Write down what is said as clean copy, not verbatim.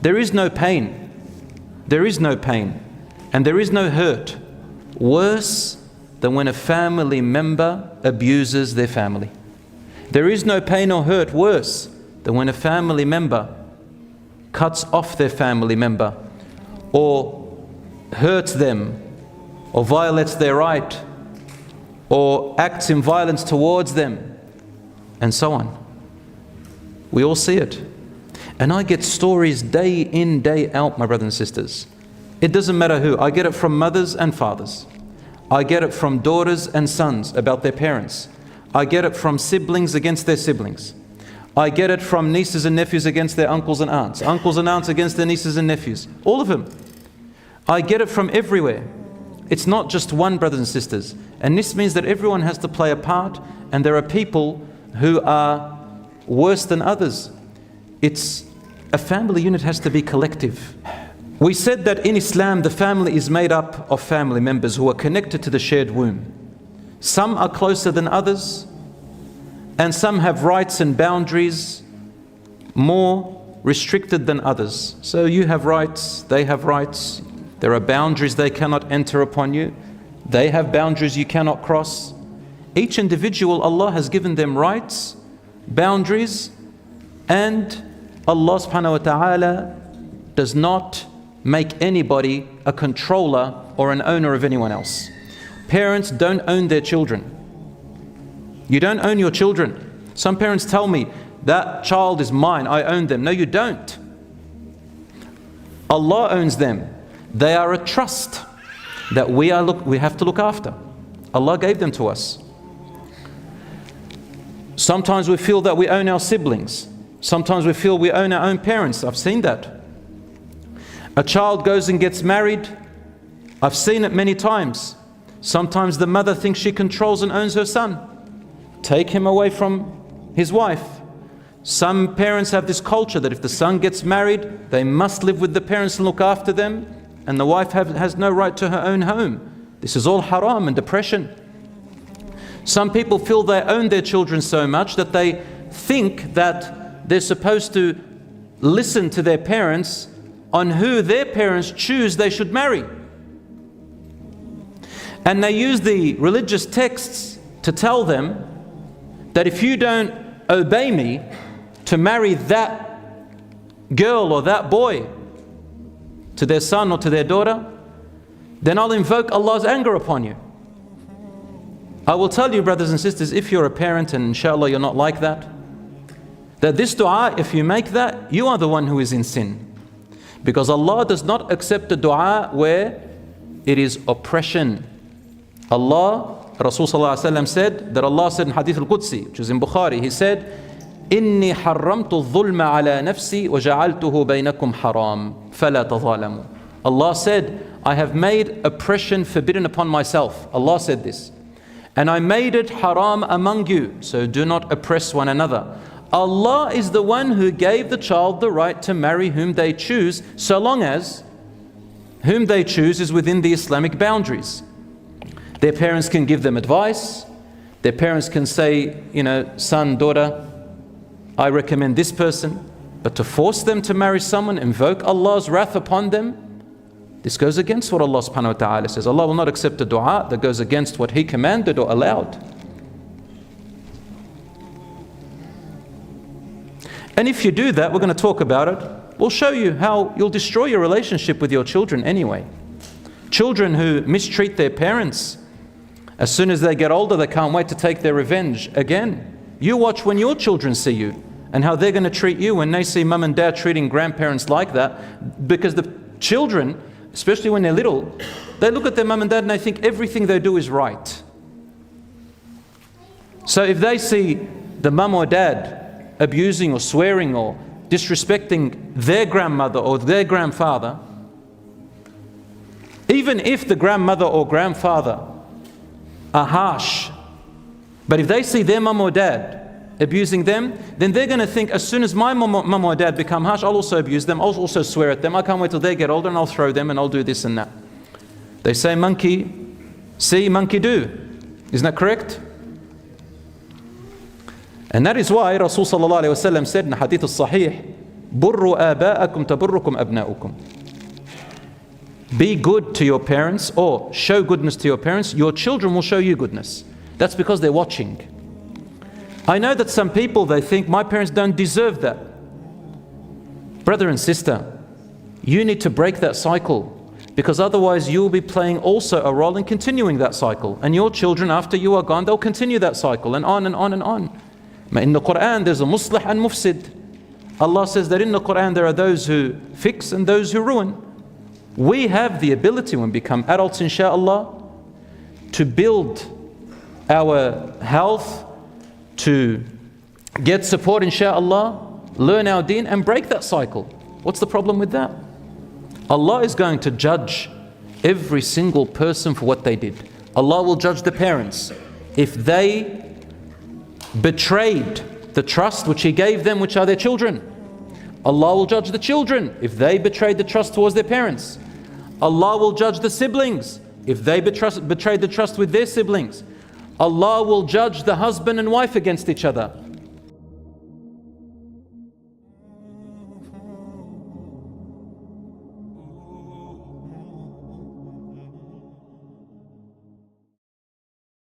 There is no pain. There is no pain. And there is no hurt worse than when a family member abuses their family. There is no pain or hurt worse than when a family member cuts off their family member, or hurts them, or violates their right, or acts in violence towards them, and so on. We all see it. And I get stories day in, day out, my brothers and sisters. It doesn't matter who. I get it from mothers and fathers. I get it from daughters and sons about their parents. I get it from siblings against their siblings. I get it from nieces and nephews against their uncles and aunts against their nieces and nephews. All of them. I get it from everywhere. It's not just one, brothers and sisters. And this means that everyone has to play a part, and there are people who are worse than others. A family unit has to be collective. We said that in Islam, the family is made up of family members who are connected to the shared womb. Some are closer than others, and some have rights and boundaries more restricted than others. So you have rights, they have rights. There are boundaries they cannot enter upon you. They have boundaries you cannot cross. Each individual, Allah has given them rights, boundaries, and Allah subhanahu wa ta'ala does not make anybody a controller or an owner of anyone else. Parents don't own their children. You don't own your children. Some parents tell me, that child is mine, I own them. No, you don't. Allah owns them. They are a trust that we have to look after. Allah gave them to us. Sometimes we feel that we own our siblings. Sometimes we feel we own our own parents. I've seen that. A child goes and gets married. I've seen it many times. Sometimes the mother thinks she controls and owns her son. Take him away from his wife. Some parents have this culture that if the son gets married, they must live with the parents and look after them, and the wife has no right to her own home. This is all haram and depression. Some people feel they own their children so much that they think that they're supposed to listen to their parents on who their parents choose they should marry. And they use the religious texts to tell them that if you don't obey me to marry that girl or that boy to their son or to their daughter, then I'll invoke Allah's anger upon you. I will tell you, brothers and sisters, if you're a parent, and inshallah you're not like that this dua, if you make that, you are the one who is in sin. Because Allah does not accept a dua where it is oppression. Rasul said that Allah said in Hadith al-Qudsi, which is in Bukhari, He said, إِنِّي حَرَّمْتُ الظُّلْمَ عَلَى نَفْسِي وَجَعَلْتُهُ بَيْنَكُمْ حَرَامٌ فَلَا تَظَالَمُوا. Allah said, I have made oppression forbidden upon myself. Allah said this. And I made it haram among you, so do not oppress one another. Allah is the one who gave the child the right to marry whom they choose, so long as whom they choose is within the Islamic boundaries. Their parents can give them advice. Their parents can say, son, daughter, I recommend this person. But to force them to marry someone, invoke Allah's wrath upon them, this goes against what Allah subhanahu wa ta'ala says. Allah will not accept a dua that goes against what He commanded or allowed. And if you do that, we're going to talk about it. We'll show you how you'll destroy your relationship with your children anyway. Children who mistreat their parents, as soon as they get older, they can't wait to take their revenge again. You watch when your children see you and how they're going to treat you when they see mum and dad treating grandparents like that. Because the children, especially when they're little, they look at their mum and dad and they think everything they do is right. So if they see the mum or dad abusing or swearing or disrespecting their grandmother or their grandfather, even if the grandmother or grandfather are harsh, but if they see their mum or dad abusing them, then they're going to think, as soon as my mum or dad become harsh, I'll also abuse them, I'll also swear at them, I can't wait till they get older and I'll throw them and I'll do this and that. They say monkey see, monkey do. Isn't that correct? And that is why Rasul sallallahu alayhi wa sallam said in Hadith al-Sahih بروا آباءكم تبركم أبناؤكم. Be good to your parents, or show goodness to your parents, your children will show you goodness. That's because they're watching. I know that some people, they think my parents don't deserve that. Brother and sister, you need to break that cycle, because otherwise you'll be playing also a role in continuing that cycle. And your children, after you are gone, they'll continue that cycle and on and on and on. In the Quran, there's a muslih and mufsid. Allah says that in the Quran there are those who fix and those who ruin. We have the ability when we become adults, inshaAllah, to build our health, to get support, inshaAllah, learn our deen and break that cycle. What's the problem with that? Allah is going to judge every single person for what they did. Allah will judge the parents. If they betrayed the trust which He gave them, which are their children, Allah will judge the children if they betrayed the trust towards their parents. Allah will judge the siblings if they betrayed the trust with their siblings. Allah will judge the husband and wife against each other.